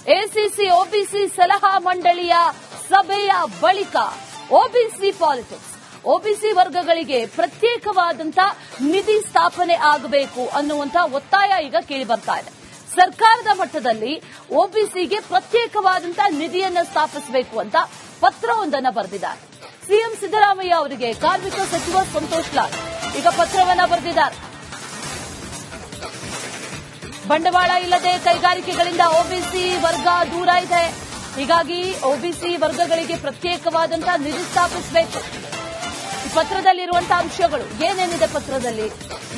ACC OBC ಸಲಹಾ ಮಂಡಳಿಯ ಸಭೆಯ ಬಳಿಕ ಒಬಿಸಿ ಪಾಲಿಟಿಕ್ಸ್, ಒಬಿಸಿ ವರ್ಗಗಳಿಗೆ ಪ್ರತ್ಯೇಕವಾದಂತ ನಿಧಿ ಸ್ಥಾಪನೆ ಆಗಬೇಕು ಅನ್ನುವಂತ ಒತ್ತಾಯ ಈಗ ಕೇಳಿ ಬರ್ತಾ ಇದೆ. ಸರ್ಕಾರದ ಮಟ್ಟದಲ್ಲಿ ಒಬಿಸಿಗೆ ಪ್ರತ್ಯೇಕವಾದಂತ ನಿಧಿಯನ್ನ ಸ್ಥಾಪಿಸಬೇಕು ಅಂತ ಪತ್ರವೊಂದನ್ನು ಬರೆದಿದ್ದಾರೆ. ಸಿಎಂ ಸಿದ್ದರಾಮಯ್ಯ ಅವರಿಗೆ ಕಾರ್ಮಿಕ ಸಚಿವ ಸಂತೋಷ್ ಲಾಡ್ ಈಗ ಪತ್ರವನ್ನ ಬರೆದಿದ್ದಾರೆ. ಬಂಡವಾಳ ಇಲ್ಲದೆ ಕೈಗಾರಿಕೆಗಳಿಂದ ಒಬಿಸಿ ವರ್ಗ ದೂರ ಇದೆ, ಹೀಗಾಗಿ ಒಬಿಸಿ ವರ್ಗಗಳಿಗೆ ಪ್ರತ್ಯೇಕವಾದಂತಹ ನಿಧಿ ಸ್ಥಾಪಿಸಬೇಕು. ಈ ಪತ್ರದಲ್ಲಿರುವಂತಹ ಅಂಶಗಳು ಏನೇನಿದೆ, ಪತ್ರದಲ್ಲಿ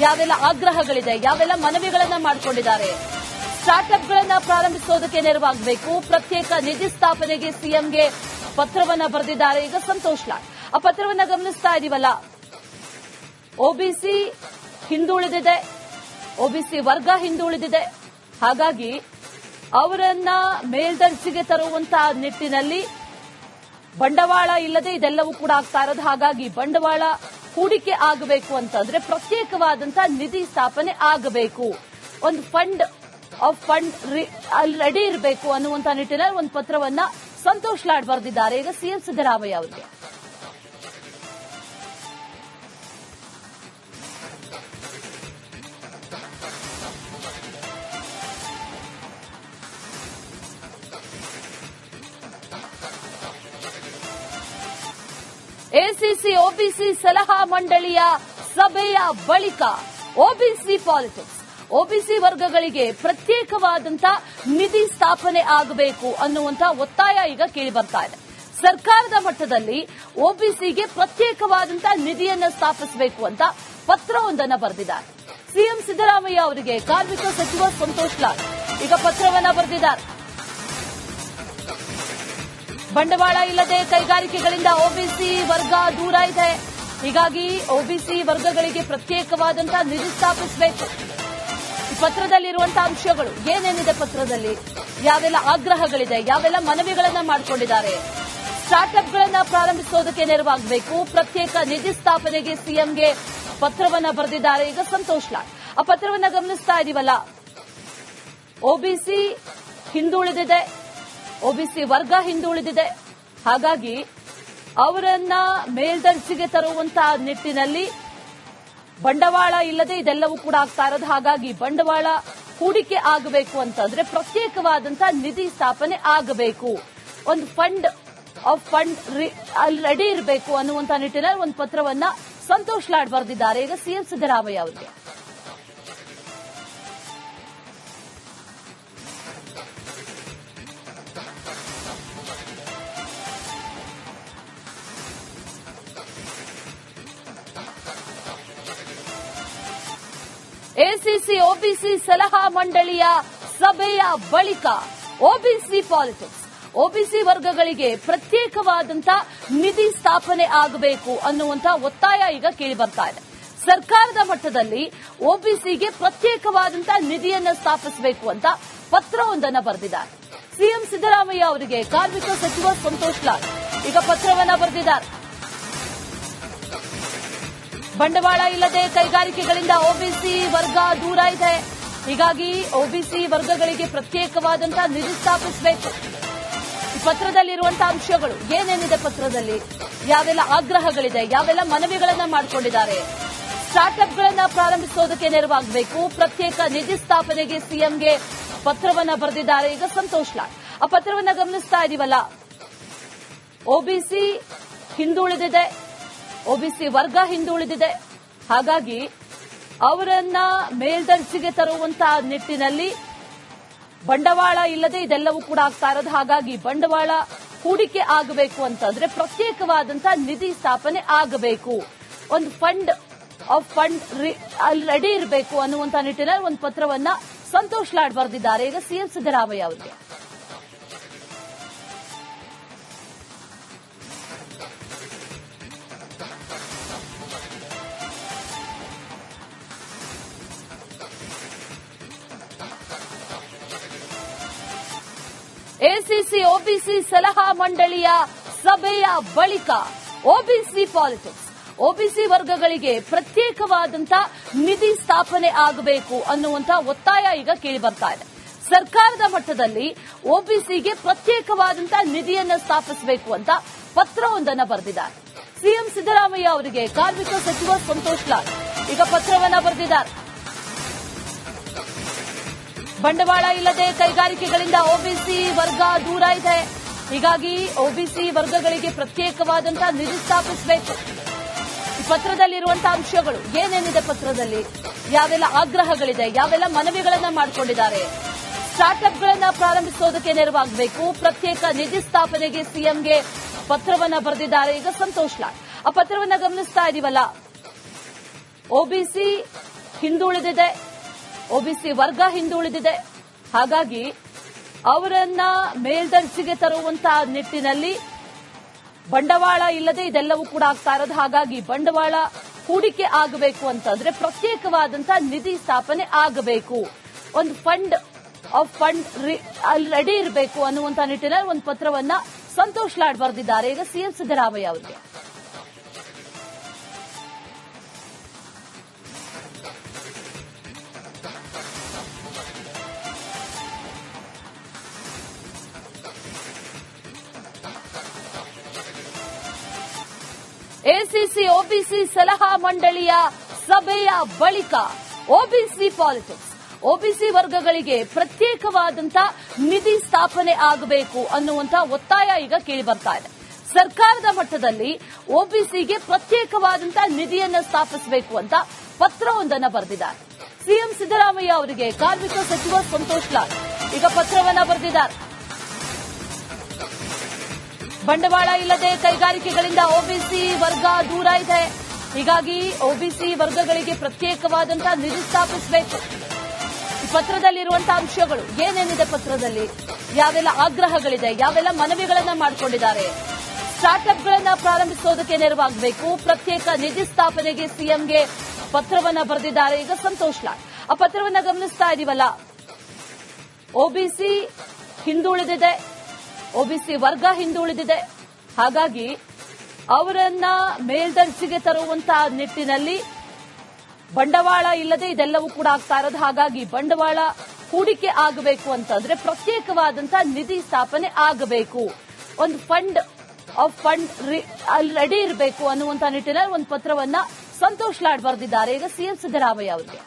ಯಾವೆಲ್ಲ ಆಗ್ರಹಗಳಿದೆ, ಯಾವೆಲ್ಲ ಮನವಿಗಳನ್ನ ಮಾಡಿಕೊಂಡಿದ್ದಾರೆ. ಸ್ಟಾರ್ಟ್ಅಪ್ಗಳನ್ನ ಪ್ರಾರಂಭಿಸೋದಕ್ಕೆ ನೆರವಾಗಬೇಕು, ಪ್ರತ್ಯೇಕ ನಿಧಿ ಸ್ಥಾಪನೆಗೆ ಸಿಎಂಗೆ ಪತ್ರವನ್ನ ಬರೆದಿದ್ದಾರೆ ಈಗ ಸಂತೋಷ್ ಲಾಡ್. ಆ ಪತ್ರವನ್ನ ಗಮನಿಸ್ತಾ ಇದೀವಲ್ಲ, ಒಬಿಸಿ ಹಿಂದುಳಿದಿದೆ, ಒಬಿಸಿ ವರ್ಗ ಹಿಂದುಳಿದಿದೆ, ಹಾಗಾಗಿ ಅವರನ್ನ ಮೇಲ್ದರ್ಜೆಗೆ ತರುವಂತಹ ನಿಟ್ಟಿನಲ್ಲಿ ಬಂಡವಾಳ ಇಲ್ಲದೆ ಇದೆಲ್ಲವೂ ಕೂಡ ಆಗ್ತಾ ಇರೋದು. ಹಾಗಾಗಿ ಬಂಡವಾಳ ಹೂಡಿಕೆ ಆಗಬೇಕು ಅಂತಂದ್ರೆ ಪ್ರತ್ಯೇಕವಾದಂತಹ ನಿಧಿ ಸ್ಥಾಪನೆ ಆಗಬೇಕು, ಒಂದು ಫಂಡ್ ರೆಡಿ ಇರಬೇಕು ಅನ್ನುವಂತ ನಿಟ್ಟಿನಲ್ಲಿ ಒಂದು ಪತ್ರವನ್ನ ಸಂತೋಷ್ ಲಾಡ್ ಬರೆದಿದ್ದಾರೆ ಈಗ ಸಿಎಂ ಸಿದ್ದರಾಮಯ್ಯ ಅವರಿಗೆ. ಎಸಿಸಿ ಒಬಿಸಿ ಸಲಹಾ ಮಂಡಳಿಯ ಸಭೆಯ ಬಳಿಕ ಒಬಿಸಿ ಪಾಲಿಟಿಕ್ಸ್, ಒಬಿಸಿ ವರ್ಗಗಳಿಗೆ ಪ್ರತ್ಯೇಕವಾದಂತ ನಿಧಿ ಸ್ಥಾಪನೆ ಆಗಬೇಕು ಅನ್ನುವಂತ ಒತ್ತಾಯ ಈಗ ಕೇಳಿ ಬರ್ತಾ ಇದೆ. ಸರ್ಕಾರದ ಮಟ್ಟದಲ್ಲಿ ಒಬಿಸಿಗೆ ಪ್ರತ್ಯೇಕವಾದಂತ ನಿಧಿಯನ್ನ ಸ್ಥಾಪಿಸಬೇಕು ಅಂತ ಪತ್ರವೊಂದನ್ನು ಬರೆದಿದ್ದಾರೆ. ಸಿಎಂ ಸಿದ್ದರಾಮಯ್ಯ ಅವರಿಗೆ ಕಾರ್ಮಿಕ ಸಚಿವ ಸಂತೋಷ್ ಲಾಡ್ ಈಗ ಪತ್ರವನ್ನ ಬರೆದಿದ್ದಾರೆ. ಬಂಡವಾಳ ಇಲ್ಲದೆ ಕೈಗಾರಿಕೆಗಳಿಂದ ಒಬಿಸಿ ವರ್ಗ ದೂರ ಇದೆ, ಹೀಗಾಗಿ ಒಬಿಸಿ ವರ್ಗಗಳಿಗೆ ಪ್ರತ್ಯೇಕವಾದಂತಹ ನಿಧಿ ಸ್ಥಾಪಿಸಬೇಕು. ಈ ಪತ್ರದಲ್ಲಿರುವಂತಹ ಅಂಶಗಳು ಏನೇನಿದೆ, ಪತ್ರದಲ್ಲಿ ಯಾವೆಲ್ಲ ಆಗ್ರಹಗಳಿದೆ, ಯಾವೆಲ್ಲ ಮನವಿಗಳನ್ನ ಮಾಡಿಕೊಂಡಿದ್ದಾರೆ. ಸ್ಟಾರ್ಟ್ಅಪ್ಗಳನ್ನ ಪ್ರಾರಂಭಿಸೋದಕ್ಕೆ ನೆರವಾಗಬೇಕು, ಪ್ರತ್ಯೇಕ ನಿಧಿ ಸ್ಥಾಪನೆಗೆ ಸಿಎಂಗೆ ಪತ್ರವನ್ನ ಬರೆದಿದ್ದಾರೆ ಈಗ ಸಂತೋಷ್ ಲಾಡ್. ಆ ಪತ್ರವನ್ನ ಗಮನಿಸ್ತಾ ಇದೀವಲ್ಲ, ಒಬಿಸಿ ಹಿಂದುಳಿದಿದೆ, ಒಬಿಸಿ ವರ್ಗ ಹಿಂದುಳಿದಿದೆ, ಹಾಗಾಗಿ ಅವರನ್ನ ಮೇಲ್ದರ್ಜೆಗೆ ತರುವಂತಹ ನಿಟ್ಟಿನಲ್ಲಿ ಬಂಡವಾಳ ಇಲ್ಲದೆ ಇದೆಲ್ಲವೂ ಕೂಡ ಆಗ್ತಾ ಇರೋದು. ಹಾಗಾಗಿ ಬಂಡವಾಳ ಹೂಡಿಕೆ ಆಗಬೇಕು ಅಂತಂದ್ರೆ ಪ್ರತ್ಯೇಕವಾದಂತಹ ನಿಧಿ ಸ್ಥಾಪನೆ ಆಗಬೇಕು, ಒಂದು ಫಂಡ್ ರೆಡಿ ಇರಬೇಕು ಅನ್ನುವಂತ ನಿಟ್ಟಿನಲ್ಲಿ ಒಂದು ಪತ್ರವನ್ನ ಸಂತೋಷ್ ಲಾಡ್ ಬರೆದಿದ್ದಾರೆ ಈಗ ಸಿಎಂ ಸಿದ್ದರಾಮಯ್ಯ ಅವರಿಗೆ. ಎಸಿಸಿ ಒಬಿಸಿ ಸಲಹಾ ಮಂಡಳಿಯ ಸಭೆಯ ಬಳಿಕ ಒಬಿಸಿ ಪಾಲಿಟಿಕ್ಸ್, ಒಬಿಸಿ ವರ್ಗಗಳಿಗೆ ಪ್ರತ್ಯೇಕವಾದಂತ ನಿಧಿ ಸ್ಥಾಪನೆ ಆಗಬೇಕು ಅನ್ನುವಂತ ಒತ್ತಾಯ ಈಗ ಕೇಳಿ ಬರ್ತಾ ಇದೆ. ಸರ್ಕಾರದ ಮಟ್ಟದಲ್ಲಿ ಒಬಿಸಿಗೆ ಪ್ರತ್ಯೇಕವಾದಂತ ನಿಧಿಯನ್ನ ಸ್ಥಾಪಿಸಬೇಕು ಅಂತ ಪತ್ರವೊಂದನ್ನು ಬರೆದಿದ್ದಾರೆ. ಸಿಎಂ ಸಿದ್ದರಾಮಯ್ಯ ಅವರಿಗೆ ಕಾರ್ಮಿಕ ಸಚಿವ ಸಂತೋಷ್ ಲಾಡ್ ಈಗ ಪತ್ರವನ್ನ ಬರೆದಿದ್ದಾರೆ. ಬಂಡವಾಳ ಇಲ್ಲದೆ ಕೈಗಾರಿಕೆಗಳಿಂದ ಒಬಿಸಿ ವರ್ಗ ದೂರ ಇದೆ, ಹೀಗಾಗಿ ಒಬಿಸಿ ವರ್ಗಗಳಿಗೆ ಪ್ರತ್ಯೇಕವಾದಂತಹ ನಿಧಿ ಸ್ಥಾಪಿಸಬೇಕು. ಈ ಪತ್ರದಲ್ಲಿರುವಂತಹ ಅಂಶಗಳು ಏನೇನಿದೆ, ಪತ್ರದಲ್ಲಿ ಯಾವೆಲ್ಲ ಆಗ್ರಹಗಳಿದೆ, ಯಾವೆಲ್ಲ ಮನವಿಗಳನ್ನ ಮಾಡಿಕೊಂಡಿದ್ದಾರೆ. ಸ್ಟಾರ್ಟ್ಅಪ್ಗಳನ್ನ ಪ್ರಾರಂಭಿಸೋದಕ್ಕೆ ನೆರವಾಗಬೇಕು, ಪ್ರತ್ಯೇಕ ನಿಧಿ ಸ್ಥಾಪನೆಗೆ ಸಿಎಂಗೆ ಪತ್ರವನ್ನ ಬರೆದಿದ್ದಾರೆ ಈಗ ಸಂತೋಷ್ ಲಾಡ್. ಆ ಪತ್ರವನ್ನ ಗಮನಿಸ್ತಾ ಇದೀವಲ್ಲ, ಒಬಿಸಿ ಹಿಂದುಳಿದಿದೆ, ಒಬಿಸಿ ವರ್ಗ ಹಿಂದುಳಿದಿದೆ, ಹಾಗಾಗಿ ಅವರನ್ನ ಮೇಲ್ದರ್ಜೆಗೆ ತರುವಂತಹ ನಿಟ್ಟಿನಲ್ಲಿ ಬಂಡವಾಳ ಇಲ್ಲದೆ ಇದೆಲ್ಲವೂ ಕೂಡ ಆಗ್ತಾ ಇರೋದು. ಹಾಗಾಗಿ ಬಂಡವಾಳ ಹೂಡಿಕೆ ಆಗಬೇಕು ಅಂತಂದ್ರೆ ಪ್ರತ್ಯೇಕವಾದಂತಹ ನಿಧಿ ಸ್ಥಾಪನೆ ಆಗಬೇಕು, ಒಂದು ಫಂಡ್ ರೆಡಿ ಇರಬೇಕು ಅನ್ನುವಂತ ನಿಟ್ಟಿನಲ್ಲಿ ಒಂದು ಪತ್ರವನ್ನ ಸಂತೋಷ್ ಲಾಡ್ ಬರೆದಿದ್ದಾರೆ ಈಗ ಸಿಎಂ ಸಿದ್ದರಾಮಯ್ಯ ಅವರಿಗೆ. ಎಸಿಸಿ ಒಬಿಸಿ ಸಲಹಾ ಮಂಡಳಿಯ ಸಭೆಯ ಬಳಿಕ ಒಬಿಸಿ ಪಾಲಿಟಿಕ್ಸ್, ಒಬಿಸಿ ವರ್ಗಗಳಿಗೆ ಪ್ರತ್ಯೇಕವಾದಂತಹ ನಿಧಿ ಸ್ಥಾಪನೆ ಆಗಬೇಕು ಅನ್ನುವಂತ ಒತ್ತಾಯ ಈಗ ಕೇಳಿ ಬರ್ತಾ ಇದೆ. ಸರ್ಕಾರದ ಮಟ್ಟದಲ್ಲಿ ಒಬಿಸಿಗೆ ಪ್ರತ್ಯೇಕವಾದಂತಹ ನಿಧಿಯನ್ನು ಸ್ಥಾಪಿಸಬೇಕು ಅಂತ ಪತ್ರವೊಂದನ್ನು ಬರೆದಿದ್ದಾರೆ. ಸಿಎಂ ಸಿದ್ದರಾಮಯ್ಯ ಅವರಿಗೆ ಕಾರ್ಮಿಕ ಸಚಿವ ಸಂತೋಷ್ ಲಾಡ್ ಈಗ ಪತ್ರವನ್ನ ಬರೆದಿದ್ದಾರೆ. ಬಂಡವಾಳ ಇಲ್ಲದೆ ಕೈಗಾರಿಕೆಗಳಿಂದ ಒಬಿಸಿ ವರ್ಗ ದೂರ ಇದೆ. ಹೀಗಾಗಿ ಒಬಿಸಿ ವರ್ಗಗಳಿಗೆ ಪ್ರತ್ಯೇಕವಾದಂತಹ ನಿಧಿ ಸ್ಥಾಪಿಸಬೇಕು. ಈ ಪತ್ರದಲ್ಲಿರುವಂತಹ ಅಂಶಗಳು ಏನೇನಿದೆ, ಪತ್ರದಲ್ಲಿ ಯಾವೆಲ್ಲ ಆಗ್ರಹಗಳಿದೆ, ಯಾವೆಲ್ಲ ಮನವಿಗಳನ್ನ ಮಾಡಿಕೊಂಡಿದ್ದಾರೆ. ಸ್ಟಾರ್ಟ್ಅಪ್ಗಳನ್ನ ಪ್ರಾರಂಭಿಸೋದಕ್ಕೆ ನೆರವಾಗಬೇಕು, ಪ್ರತ್ಯೇಕ ನಿಧಿ ಸ್ಥಾಪನೆಗೆ ಸಿಎಂಗೆ ಪತ್ರವನ್ನ ಬರೆದಿದ್ದಾರೆ ಈಗ ಸಂತೋಷ್ ಲಾಡ್. ಆ ಪತ್ರವನ್ನ ಗಮನಿಸ್ತಾ ಇದೀವಲ್ಲ, ಒಬಿಸಿ ಹಿಂದುಳಿದಿದೆ, ಒಬಿಸಿ ವರ್ಗ ಹಿಂದುಳಿದಿದೆ. ಹಾಗಾಗಿ ಅವರನ್ನ ಮೇಲ್ದರ್ಜೆಗೆ ತರುವಂತಹ ನಿಟ್ಟಿನಲ್ಲಿ ಬಂಡವಾಳ ಇಲ್ಲದೆ ಇದೆಲ್ಲವೂ ಕೂಡ ಆಗ್ತಾ ಇರೋದು. ಹಾಗಾಗಿ ಬಂಡವಾಳ ಹೂಡಿಕೆ ಆಗಬೇಕು ಅಂತಂದ್ರೆ ಪ್ರತ್ಯೇಕವಾದಂತಹ ನಿಧಿ ಸ್ಥಾಪನೆ ಆಗಬೇಕು, ಒಂದು ಫಂಡ್ ರೆಡಿ ಇರಬೇಕು ಅನ್ನುವಂತ ನಿಟ್ಟಿನಲ್ಲಿ ಒಂದು ಪತ್ರವನ್ನ ಸಂತೋಷ್ ಲಾಡ್ ಬರೆದಿದ್ದಾರೆ ಈಗ ಸಿಎಂ ಸಿದ್ದರಾಮಯ್ಯ ಅವರಿಗೆ. ಎಸಿಸಿ ಒಬಿಸಿ ಸಲಹಾ ಮಂಡಳಿಯ ಸಭೆಯ ಬಳಿಕ ಒಬಿಸಿ ಪಾಲಿಟಿಕ್ಸ್, ಒಬಿಸಿ ವರ್ಗಗಳಿಗೆ ಪ್ರತ್ಯೇಕವಾದಂತಹ ನಿಧಿ ಸ್ಥಾಪನೆ ಆಗಬೇಕು ಅನ್ನುವಂತ ಒತ್ತಾಯ ಈಗ ಕೇಳಿ ಬರ್ತಾ ಇದೆ. ಸರ್ಕಾರದ ಮಟ್ಟದಲ್ಲಿ ಒಬಿಸಿಗೆ ಪ್ರತ್ಯೇಕವಾದಂತಹ ನಿಧಿಯನ್ನು ಸ್ಥಾಪಿಸಬೇಕು ಅಂತ ಪತ್ರವೊಂದನ್ನು ಬರೆದಿದ್ದಾರೆ. ಸಿಎಂ ಸಿದ್ದರಾಮಯ್ಯ ಅವರಿಗೆ ಕಾರ್ಮಿಕ ಸಚಿವ ಸಂತೋಷ್ ಲಾಡ್ ಈಗ ಪತ್ರವನ್ನ ಬರೆದಿದ್ದಾರೆ. ಬಂಡವಾಳ ಇಲ್ಲದೆ ಕೈಗಾರಿಕೆಗಳಿಂದ ಒಬಿಸಿ ವರ್ಗ ದೂರ ಇದೆ. ಹೀಗಾಗಿ ಒಬಿಸಿ ವರ್ಗಗಳಿಗೆ ಪ್ರತ್ಯೇಕವಾದಂತಹ ನಿಧಿ ಸ್ಥಾಪಿಸಬೇಕು. ಈ ಪತ್ರದಲ್ಲಿರುವಂತಹ ಅಂಶಗಳು ಏನೇನಿದೆ, ಪತ್ರದಲ್ಲಿ ಯಾವೆಲ್ಲ ಆಗ್ರಹಗಳಿದೆ, ಯಾವೆಲ್ಲ ಮನವಿಗಳನ್ನ ಮಾಡಿಕೊಂಡಿದ್ದಾರೆ. ಸ್ಟಾರ್ಟ್ಅಪ್ಗಳನ್ನ ಪ್ರಾರಂಭಿಸೋದಕ್ಕೆ ನೆರವಾಗಬೇಕು, ಪ್ರತ್ಯೇಕ ನಿಧಿ ಸ್ಥಾಪನೆಗೆ ಸಿಎಂಗೆ ಪತ್ರವನ್ನ ಬರೆದಿದ್ದಾರೆ ಈಗ ಸಂತೋಷ್ ಲಾಡ್. ಆ ಪತ್ರವನ್ನ ಗಮನಿಸ್ತಾ ಇದೀವಲ್ಲ, ಒಬಿಸಿ ಹಿಂದುಳಿದಿದೆ, ಒಬಿಸಿ ವರ್ಗ ಹಿಂದುಳಿದಿದೆ. ಹಾಗಾಗಿ ಅವರನ್ನ ಮೇಲ್ದರ್ಜೆಗೆ ತರುವಂತಹ ನಿಟ್ಟಿನಲ್ಲಿ ಬಂಡವಾಳ ಇಲ್ಲದೆ ಇದೆಲ್ಲವೂ ಕೂಡ ಆಗ್ತಾ ಇರೋದು. ಹಾಗಾಗಿ ಬಂಡವಾಳ ಹೂಡಿಕೆ ಆಗಬೇಕು ಅಂತಂದ್ರೆ ಪ್ರತ್ಯೇಕವಾದಂತಹ ನಿಧಿ ಸ್ಥಾಪನೆ ಆಗಬೇಕು, ಒಂದು ಫಂಡ್ ರೆಡಿ ಇರಬೇಕು ಅನ್ನುವಂತ ನಿಟ್ಟಿನಲ್ಲಿ ಒಂದು ಪತ್ರವನ್ನ ಸಂತೋಷ್ ಲಾಡ್ ಬರೆದಿದ್ದಾರೆ ಈಗ ಸಿಎಂ ಸಿದ್ದರಾಮಯ್ಯ ಅವರಿಗೆ.